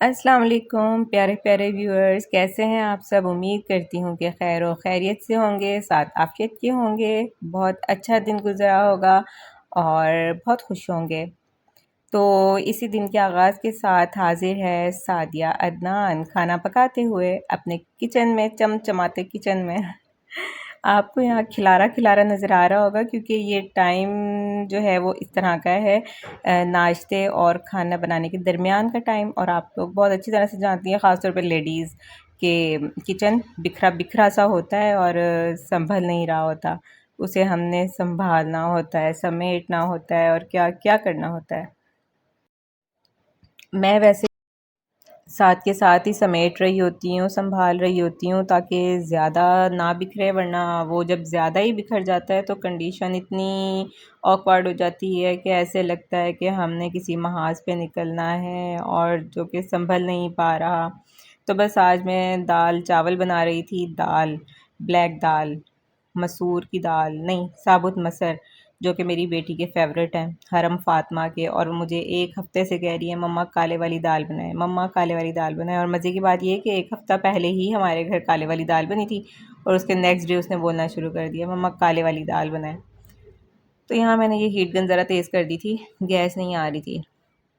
अस्सलाम वालेकुम प्यारे प्यारे व्यूअर्स, कैसे हैं आप सब। उम्मीद करती हूँ कि खैर और खैरियत से होंगे, साथ आफियत के होंगे। बहुत अच्छा दिन गुजरा होगा और बहुत खुश होंगे। तो इसी दिन के आगाज़ के साथ हाजिर है सादिया अदनान खाना पकाते हुए अपने किचन में, चमचमाते किचन में। आपको यहाँ खिलारा खिलारा नज़र आ रहा होगा क्योंकि ये टाइम जो है वो इस तरह का है, नाश्ते और खाना बनाने के दरमियान का टाइम। और आप लोग बहुत अच्छी तरह से जानती हैं, ख़ास तौर पे लेडीज़ के किचन बिखरा बिखरा सा होता है और संभल नहीं रहा होता। उसे हमने संभालना होता है, समेटना होता है और क्या क्या करना होता है। मैं वैसे साथ के साथ ही समेट रही होती हूँ, संभाल रही होती हूँ ताकि ज़्यादा ना बिखरे, वरना वो जब ज़्यादा ही बिखर जाता है तो कंडीशन इतनी ऑकवर्ड हो जाती है कि ऐसे लगता है कि हमने किसी महाज पे निकलना है और जो कि संभल नहीं पा रहा। तो बस आज मैं दाल चावल बना रही थी। दाल, ब्लैक दाल, मसूर की दाल नहीं, साबुत मसर, जो कि मेरी बेटी के फेवरेट हैं, हरम फातिमा के। और मुझे एक हफ़्ते से कह रही है मम्मा काले वाली दाल बनाए, मम्मा काले वाली दाल बनाए। और मज़े की बात ये है कि एक हफ़्ता पहले ही हमारे घर काले वाली दाल बनी थी और उसके नेक्स्ट डे उसने बोलना शुरू कर दिया मम्मा काले वाली दाल बनाए। तो यहाँ मैंने ये हीट गन ज़रा तेज़ कर दी थी, गैस नहीं आ रही थी।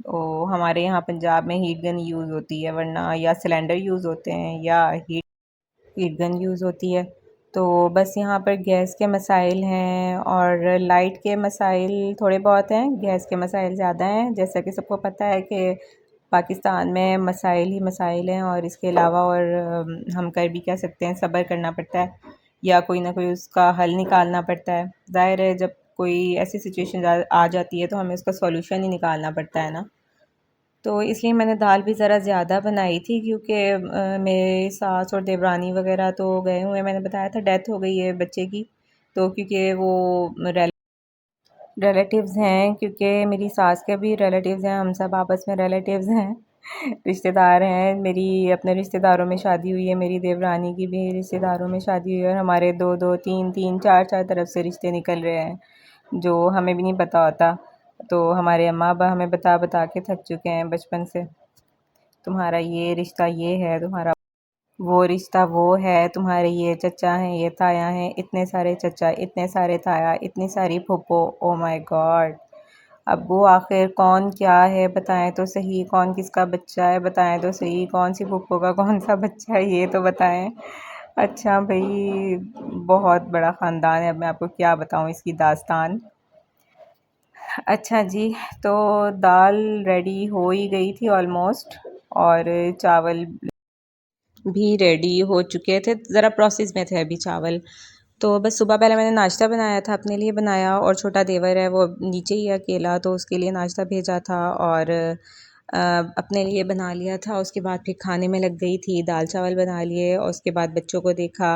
तो हमारे यहाँ पंजाब में हीट गन यूज़ होती है, वरना या सिलेंडर यूज़ होते हैं या हीट गन यूज़ होती है। तो बस यहाँ पर गैस के मसाइल हैं और लाइट के मसाइल थोड़े बहुत हैं, गैस के मसाइल ज़्यादा हैं। जैसा कि सबको पता है कि पाकिस्तान में मसाइल ही मसाइल हैं और इसके अलावा और हम कर भी क्या सकते हैं, सब्र करना पड़ता है या कोई ना कोई उसका हल निकालना पड़ता है। ज़ाहिर है जब कोई ऐसी सिचुएशन आ जाती है तो हमें उसका सॉल्यूशन ही निकालना पड़ता है ना। तो इसलिए मैंने दाल भी ज़रा ज़्यादा बनाई थी क्योंकि मेरे सास और देवरानी वगैरह तो गए हुए हैं, मैंने बताया था डेथ हो गई है बच्चे की। तो क्योंकि वो रिलेटिव्स हैं, क्योंकि मेरी सास के भी रिलेटिव्स हैं, हम सब आपस में रिलेटिव्स हैं। रिश्तेदार हैं। मेरी अपने रिश्तेदारों में शादी हुई है, मेरी देवरानी की भी रिश्तेदारों में शादी हुई है और हमारे दो दो तीन तीन चार चार तरफ से रिश्ते निकल रहे हैं जो हमें भी नहीं पता होता। तो हमारे अम्मा अब्बा हमें बता बता के थक चुके हैं बचपन से, तुम्हारा ये रिश्ता ये है, तुम्हारा वो रिश्ता वो है, तुम्हारे ये चचा हैं, ये ताया हैं, इतने सारे चचा, इतने सारे ताया, इतनी सारी फूफो। Oh my God. अब वो आखिर कौन क्या है बताएं तो सही, कौन किसका बच्चा है बताएं तो सही, कौन सी फूफो का कौन सा बच्चा है ये तो बताएं। अच्छा भाई, बहुत बड़ा ख़ानदान है, अब मैं आपको क्या बताऊं इसकी दास्तान। अच्छा जी, तो दाल रेडी हो ही गई थी ऑलमोस्ट और चावल भी रेडी हो चुके थे, ज़रा प्रोसेस में थे अभी चावल। तो बस सुबह पहले मैंने नाश्ता बनाया था, अपने लिए बनाया और छोटा देवर है वो नीचे ही है अकेला, तो उसके लिए नाश्ता भेजा था और अपने लिए बना लिया था। उसके बाद फिर खाने में लग गई थी, दाल चावल बना लिए और उसके बाद बच्चों को देखा,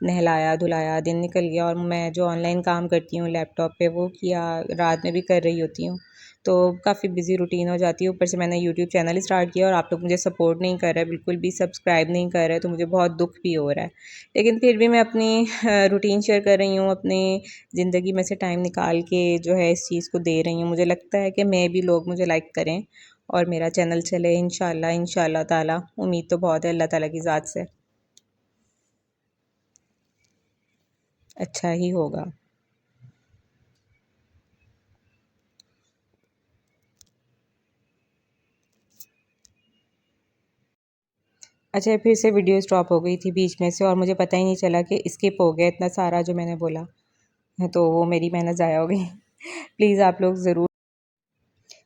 नहलाया धुलाया, दिन निकल गया। और मैं जो ऑनलाइन काम करती हूँ लैपटॉप पे वो किया, रात में भी कर रही होती हूँ, तो काफ़ी बिजी रूटीन हो जाती है। ऊपर से मैंने यूट्यूब चैनल स्टार्ट किया और आप लोग मुझे सपोर्ट नहीं कर रहे, बिल्कुल भी सब्सक्राइब नहीं कर रहे, तो मुझे बहुत दुख भी हो रहा है। लेकिन फिर भी मैं अपनी रूटीन शेयर कर रही हूँ, अपनी ज़िंदगी में से टाइम निकाल के जो है इस चीज़ को दे रही हूँ। मुझे लगता है कि मैं भी लोग मुझे लाइक करें और मेरा चैनल चले इंशाल्लाह इंशाल्लाह ताला। उम्मीद तो बहुत है अल्लाह ताला की ज़ात से, अच्छा ही होगा। अच्छा, फिर से वीडियो स्टॉप हो गई थी बीच में से और मुझे पता ही नहीं चला कि स्किप हो गया इतना सारा जो मैंने बोला, तो वो मेरी मेहनत ज़ाया हो गई। प्लीज़ आप लोग ज़रूर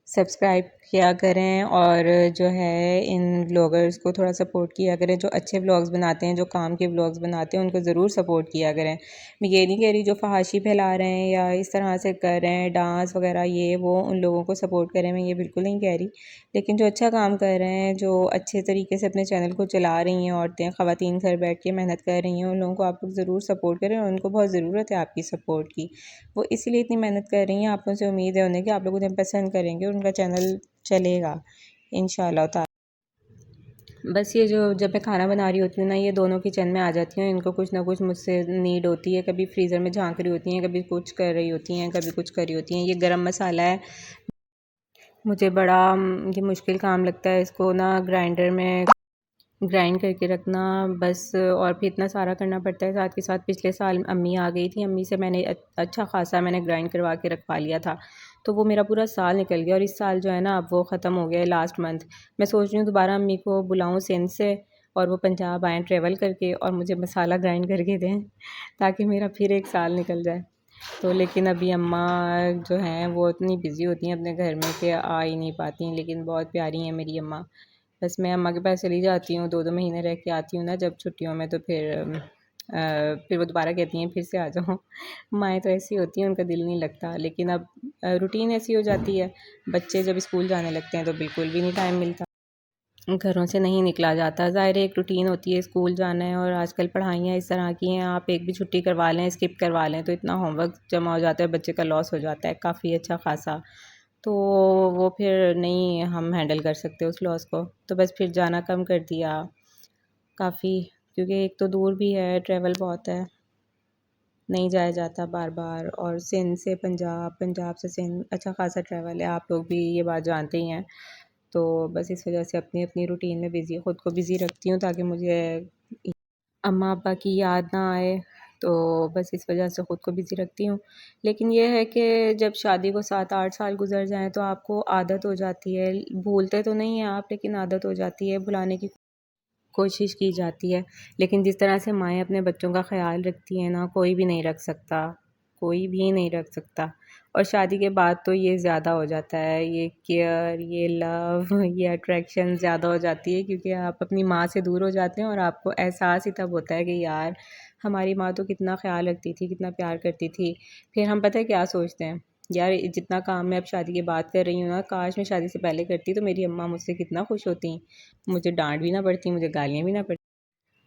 सब्सक्राइब किया करें और जो है इन व्लॉगर्स को थोड़ा सपोर्ट किया करें, जो अच्छे व्लॉग्स बनाते हैं, जो काम के व्लॉग्स बनाते हैं, उनको ज़रूर सपोर्ट किया करें। मैं ये नहीं कह रही जो फहाशी फैला रहे हैं या इस तरह से कर रहे हैं डांस वगैरह ये वो, उन लोगों को सपोर्ट करें, मैं ये बिल्कुल नहीं कह रही। लेकिन जो अच्छा काम कर रहे हैं, जो अच्छे तरीके से अपने चैनल को चला रही हैं औरतें, ख़वातीन घर बैठ के मेहनत कर रही हैं, उन लोगों को आप लोग ज़रूर सपोर्ट करें और उनको बहुत ज़रूरत है आपकी सपोर्ट की। वो इसीलिए इतनी मेहनत कर रही हैं, आप लोगों से उम्मीद है उन्हें कि आप लोग उन्हें पसंद करेंगे और उनका चैनल चलेगा इंशाल्लाह ताला। बस ये जो जब मैं खाना बना रही होती हूँ ना, ये दोनों किचन में आ जाती हैं, इनको कुछ ना कुछ मुझसे नीड होती है, कभी फ्रीज़र में झांक रही होती हैं, कभी कुछ कर रही होती हैं, कभी कुछ कर रही होती हैं। ये गरम मसाला है, मुझे बड़ा ये मुश्किल काम लगता है इसको ना ग्राइंडर में ग्राइंड करके रखना बस। और फिर इतना सारा करना पड़ता है। साथ के साथ पिछले साल अम्मी आ गई थी, अम्मी से मैंने अच्छा खासा मैंने ग्राइंड करवा के रखवा लिया था, तो वो मेरा पूरा साल निकल गया। और इस साल जो है ना अब वो ख़त्म हो गया है लास्ट मंथ। मैं सोच रही हूँ दोबारा अम्मी को बुलाऊँ सिंध से और वो पंजाब आएँ ट्रेवल करके और मुझे मसाला ग्राइंड करके दें ताकि मेरा फिर एक साल निकल जाए। तो लेकिन अभी अम्मा जो हैं वो इतनी बिज़ी होती हैं अपने घर में कि आ ही नहीं पाती हैं, लेकिन बहुत प्यारी हैं मेरी अम्मा। बस मैं अम्मा के पास चली जाती हूँ, 2-2 महीने रह के आती हूँ ना जब छुट्टियों में, तो फिर वो दोबारा कहती हैं फिर से आ जाओ। माएँ तो ऐसी होती हैं, उनका दिल नहीं लगता। लेकिन अब रूटीन ऐसी हो जाती है, बच्चे जब स्कूल जाने लगते हैं तो बिल्कुल भी नहीं टाइम मिलता, घरों से नहीं निकला जाता। ज़ाहिर है एक रूटीन होती है, स्कूल जाना है और आजकल पढ़ाइयाँ इस तरह की हैं, आप एक भी छुट्टी करवा लें, स्किप करवा लें तो इतना होमवर्क जमा हो जाता है, बच्चे का लॉस हो जाता है काफ़ी अच्छा खासा। तो वो फिर नहीं हम हैंडल कर सकते उस लॉस को, तो बस फिर जाना कम कर दिया काफ़ी, क्योंकि एक तो दूर भी है, ट्रैवल बहुत है, नहीं जाया जाता बार बार। और सिंध से पंजाब, पंजाब से सिंध अच्छा खासा ट्रैवल है, आप लोग भी ये बात जानते ही हैं। तो बस इस वजह से अपनी अपनी रूटीन में बिज़ी ख़ुद को बिज़ी रखती हूँ ताकि मुझे अम्मा अब्बा की याद ना आए। तो बस इस वजह से ख़ुद को बिज़ी रखती हूँ। लेकिन ये है कि जब शादी को 7-8 साल गुज़र जाएँ तो आपको आदत हो जाती है, भूलते तो नहीं हैं आप लेकिन आदत हो जाती है, भुलाने की कोशिश की जाती है। लेकिन जिस तरह से माएँ अपने बच्चों का ख़्याल रखती हैं ना, कोई भी नहीं रख सकता, कोई भी नहीं रख सकता। और शादी के बाद तो ये ज़्यादा हो जाता है, ये केयर, ये लव, ये अट्रैक्शन ज़्यादा हो जाती है, क्योंकि आप अपनी माँ से दूर हो जाते हैं और आपको एहसास ही तब होता है कि यार हमारी माँ तो कितना ख़्याल रखती थी, कितना प्यार करती थी। फिर हम पता है क्या सोचते हैं, यार जितना काम मैं अब शादी की बात कर रही हूँ ना, काश मैं शादी से पहले करती तो मेरी अम्मा मुझसे कितना खुश होती, मुझे डाँट भी ना पड़ती, मुझे गालियाँ भी ना पड़ती।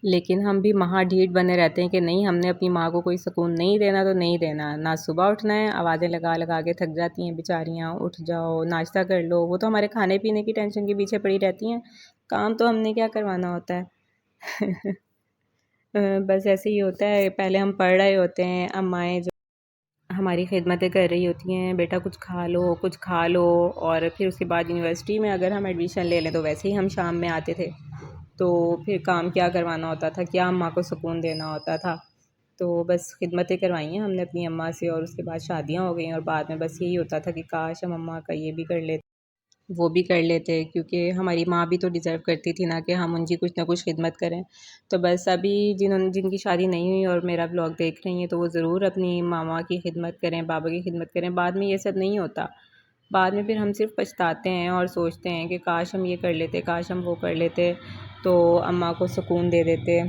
लेकिन हम भी महा ढीठ बने रहते हैं कि नहीं, हमने अपनी माँ को कोई सुकून नहीं देना तो नहीं देना। ना सुबह उठना है, आवाज़ें लगा लगा के थक जाती हैं बेचारियाँ, उठ जाओ नाश्ता कर लो। वो तो हमारे खाने पीने की टेंशन के पीछे पड़ी रहती हैं, काम तो हमने क्या करवाना होता है। बस ऐसे ही होता है, पहले हम पढ़ रहे होते हैं, अम्माएँ जो हमारी खिदमतें कर रही होती हैं, बेटा कुछ खा लो, कुछ खा लो। और फिर उसके बाद यूनिवर्सिटी में अगर हम एडमिशन ले लें तो वैसे ही हम शाम में आते थे, तो फिर काम क्या करवाना होता था, क्या अम्मा को सुकून देना होता था। तो बस खिदमतें करवाई हैं हमने अपनी अम्मा से, और उसके बाद शादियाँ हो गई और बाद में बस यही होता था कि काश हम अम्मा का ये भी कर लेते, वो भी कर लेते, क्योंकि हमारी माँ भी तो डिज़र्व करती थी ना कि हम उनकी कुछ ना कुछ खिदमत करें। तो बस अभी जिनकी शादी नहीं हुई और मेरा ब्लॉग देख रही हैं तो वो ज़रूर अपनी मामा की खिदमत करें, बाबा की खिदमत करें। बाद में ये सब नहीं होता, बाद में फिर हम सिर्फ पछताते हैं और सोचते हैं कि काश हम ये कर लेते, काश हम वो कर लेते, तो अम्मा को सुकून दे देते।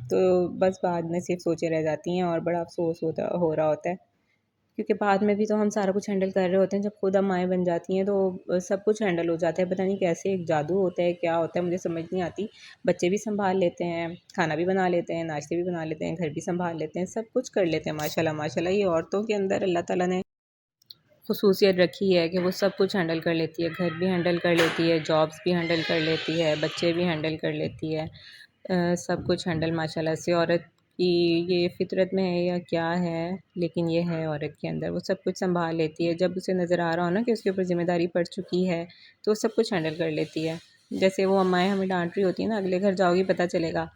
तो बस बाद में सिर्फ सोचे रह जाती हैं और बड़ा अफसोस हो रहा होता है, क्योंकि बाद में भी तो हम सारा कुछ हैंडल कर रहे होते हैं। जब खुद हम माएँ बन जाती हैं तो सब कुछ हैंडल हो जाता है। पता नहीं कैसे एक जादू होता है, क्या होता है मुझे समझ नहीं आती। बच्चे भी सँभाल लेते हैं, खाना भी बना लेते हैं, नाश्ते भी बना लेते हैं, घर भी सँभाल लेते हैं, सब कुछ कर लेते हैं माशाल्लाह माशाल्लाह। ये औरतों के अंदर अल्लाह ताला ने ख़ुसूसियत रखी है कि वो सब कुछ हैंडल कर लेती है, घर भी हैंडल कर लेती है, जॉब्स भी हैंडल कर लेती है, बच्चे भी हैंडल कर लेती है। सब कुछ हैंडल माशाल्लाह से। औरत की ये फ़ितरत में है या क्या है, लेकिन ये है औरत के अंदर, वो सब कुछ सँभाल लेती है। जब उसे नज़र आ रहा हो ना कि उसके ऊपर ज़िम्मेदारी पड़ चुकी है, तो वो सब कुछ हैंडल कर लेती है। जैसे वो अम्माएँ हमें डाँट रही होती हैं ना, अगले घर जाओगी पता चलेगा।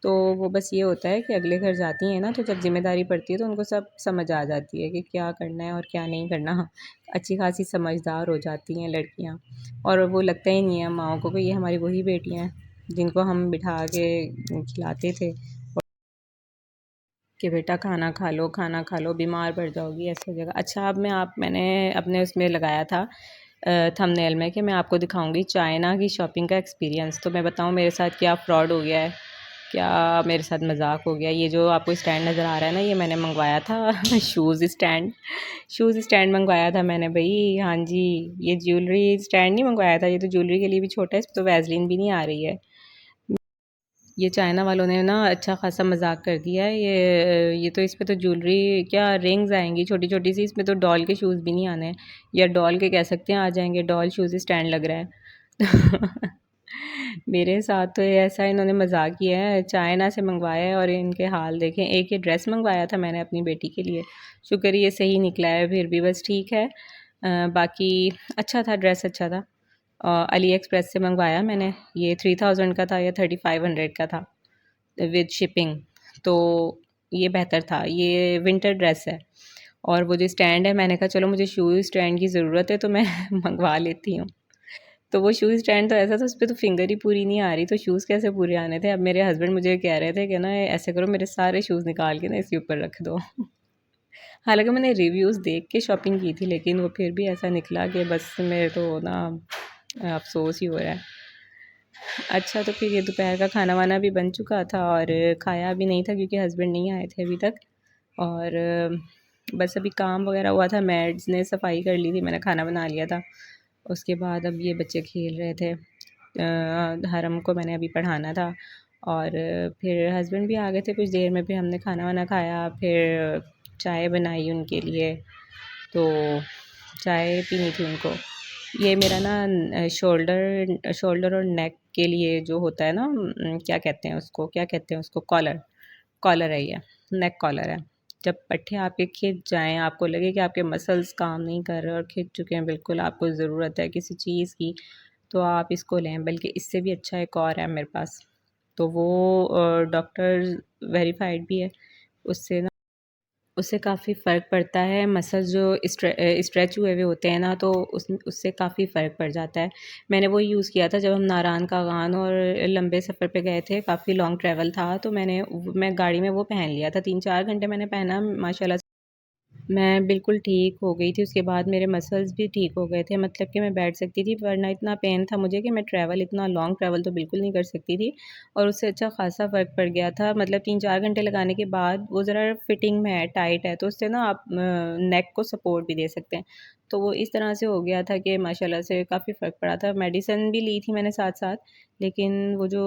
तो वो बस ये होता है कि अगले घर जाती हैं ना, तो जब ज़िम्मेदारी पड़ती है तो उनको सब समझ आ जाती है कि क्या करना है और क्या नहीं करना। अच्छी खासी समझदार हो जाती हैं लड़कियाँ, और वो लगता ही नहीं है माँओं को कि ये हमारी वही बेटियाँ हैं जिनको हम बिठा के खिलाते थे कि बेटा खाना खा लो, बीमार पड़ जाओगी, ऐसी जगह। अच्छा, अब मैंने अपने उसमें लगाया था थंबनेल में कि मैं आपको दिखाऊंगी चाइना की शॉपिंग का एक्सपीरियंस। तो मैं बताऊं मेरे साथ क्या फ्रॉड हो गया है, क्या मेरे साथ मजाक हो गया। ये जो आपको स्टैंड नज़र आ रहा है ना, ये मैंने मंगवाया था शूज़ स्टैंड मंगवाया था मैंने भाई। हाँ जी, ये ज्वेलरी स्टैंड नहीं मंगवाया था, ये तो ज्वेलरी के लिए भी छोटा है, इस पर तो वैसलीन भी नहीं आ रही है। ये चाइना वालों ने ना अच्छा खासा मजाक कर दिया है। ये तो इस पे तो ज्वेलरी क्या रिंग्स आएंगी छोटी छोटी सी, इसमें तो डॉल के शूज़ भी नहीं आने हैं, या डॉल के कह सकते हैं आ जाएंगे, डॉल शूज़ स्टैंड लग रहा है। मेरे साथ तो ये ऐसा इन्होंने मजाक किया है, चाइना से मंगवाया है और इनके हाल देखें। एक ये ड्रेस मंगवाया था मैंने अपनी बेटी के लिए, शुक्र ये सही निकला है, फिर भी बस ठीक है। बाकी अच्छा था, ड्रेस अच्छा था। अली एक्सप्रेस से मंगवाया मैंने, ये 3000 का था या 3500 का था विद शिपिंग। तो ये बेहतर था, ये विंटर ड्रेस है। और वो जो स्टैंड है, मैंने कहा चलो मुझे शूज़ स्टैंड की ज़रूरत है तो मैं मंगवा लेती हूँ। तो वो शूज़ स्टैंड तो ऐसा था, उस पे तो फिंगर ही पूरी नहीं आ रही, तो शूज़ कैसे पूरे आने थे। अब मेरे हस्बैंड मुझे कह रहे थे कि ना ऐसे करो, मेरे सारे शूज़ निकाल के ना इसके ऊपर रख दो। हालांकि मैंने रिव्यूज़ देख के शॉपिंग की थी, लेकिन वो फिर भी ऐसा निकला कि बस मेरे तो ना अफसोस ही हो रहा है। अच्छा, तो फिर ये दोपहर का खाना वाना भी बन चुका था और खाया भी नहीं था क्योंकि हस्बैंड नहीं आए थे अभी तक। और बस अभी काम वगैरह हुआ था, मेड्स ने सफाई कर ली थी, मैंने खाना बना लिया था। उसके बाद अब ये बच्चे खेल रहे थे। हरम को मैंने अभी पढ़ाना था। और फिर हस्बैंड भी आ गए थे कुछ देर में, फिर हमने खाना वाना खाया, फिर चाय बनाई उनके लिए। तो चाय पीनी थी उनको। ये मेरा ना शोल्डर शोल्डर और नेक के लिए जो होता है ना, क्या कहते हैं उसको, कॉलर। कॉलर है ये, नेक कॉलर है। जब पट्टे आपके खिंच जाएँ, आपको लगे कि आपके मसल्स काम नहीं कर रहे और खिंच चुके हैं बिल्कुल, आपको ज़रूरत है किसी चीज़ की, तो आप इसको लें। बल्कि इससे भी अच्छा एक और है मेरे पास, तो वो डॉक्टर वेरीफाइड भी है। उससे ना, उससे काफ़ी फ़र्क पड़ता है। मसल जो स्ट्रेच हुए हुए होते हैं ना, तो उससे काफ़ी फ़र्क पड़ जाता है। मैंने वो यूज़ किया था जब हम नारायण कागान और लंबे सफ़र पे गए थे, काफ़ी लॉन्ग ट्रैवल था, तो मैं गाड़ी में वो पहन लिया था। 3-4 घंटे मैंने पहना, माशाल्लाह मैं बिल्कुल ठीक हो गई थी। उसके बाद मेरे मसल्स भी ठीक हो गए थे, मतलब कि मैं बैठ सकती थी, वरना इतना पेन था मुझे कि मैं ट्रैवल, इतना लॉन्ग ट्रैवल तो बिल्कुल नहीं कर सकती थी। और उससे अच्छा ख़ासा फ़र्क पड़ गया था, मतलब 3-4 घंटे लगाने के बाद वो ज़रा फिटिंग में है, टाइट है, तो उससे ना आप नेक को सपोर्ट भी दे सकते हैं। तो वो इस तरह से हो गया था कि माशाल्लाह से काफ़ी फ़र्क पड़ा था। मेडिसिन भी ली थी मैंने साथ-साथ, लेकिन वो जो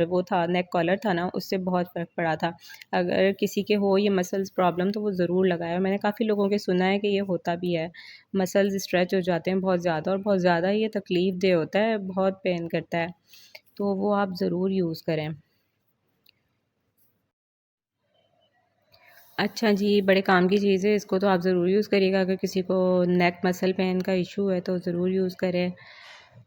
वो था, नेक कॉलर था ना, उससे बहुत फ़र्क पड़ा था। अगर किसी के हो ये मसल्स प्रॉब्लम, तो वो ज़रूर लगाए। और मैंने काफ़ी लोगों के सुना है कि ये होता भी है, मसल्स स्ट्रेच हो जाते हैं बहुत ज़्यादा, और बहुत ज़्यादा ये तकलीफ़ देह होता है, बहुत पेन करता है। तो वो आप ज़रूर यूज़ करें। अच्छा जी, बड़े काम की चीज़ है, इसको तो आप ज़रूर यूज़ करिएगा। अगर किसी को नेक मसल पेन का इशू है तो ज़रूर यूज़ करें।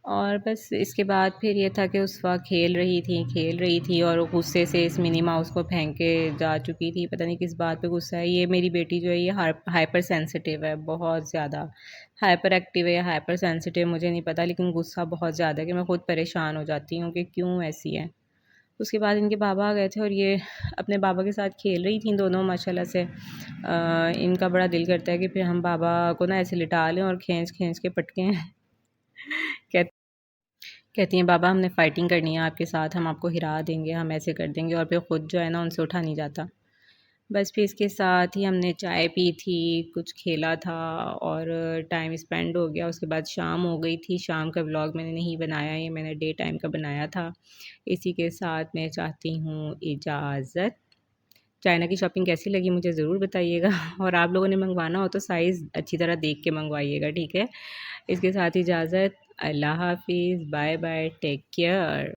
और बस इसके बाद फिर ये था कि उस वक़्त खेल रही थी और वो गुस्से से इस मिनी माउस को फेंक के जा चुकी थी। पता नहीं किस बात पे गुस्सा है। ये मेरी बेटी जो है, ये हाइपर सेंसिटिव है, बहुत ज़्यादा हाइपर एक्टिव है या हाइपर सेंसिटिव मुझे नहीं पता, लेकिन गुस्सा बहुत ज़्यादा है कि मैं खुद परेशान हो जाती हूँ कि क्यों ऐसी है। उसके बाद इनके बाबा आ गए थे और ये अपने बाबा के साथ खेल रही थी दोनों, माशाल्लाह से। इनका बड़ा दिल करता है कि फिर हम बाबा को ना ऐसे लिटा लें और खींच-खींच के पटकें। कह कहती हैं बाबा हमने फ़ाइटिंग करनी है आपके साथ, हम आपको हिरा देंगे, हम ऐसे कर देंगे, और फिर खुद जो है ना उनसे उठा नहीं जाता। बस फिर इसके साथ ही हमने चाय पी थी, कुछ खेला था और टाइम स्पेंड हो गया। उसके बाद शाम हो गई थी, शाम का व्लॉग मैंने नहीं बनाया, ये मैंने डे टाइम का बनाया था। इसी के साथ मैं चाहती हूँ इजाज़त। चाइना की शॉपिंग कैसी लगी मुझे ज़रूर बताइएगा। और आप लोगों ने मंगवाना हो तो साइज़ अच्छी तरह देख के मंगवाइएगा, ठीक है? इसके साथ इजाज़त, अल्लाह हाफ़िज़, बाय बाय, टेक केयर।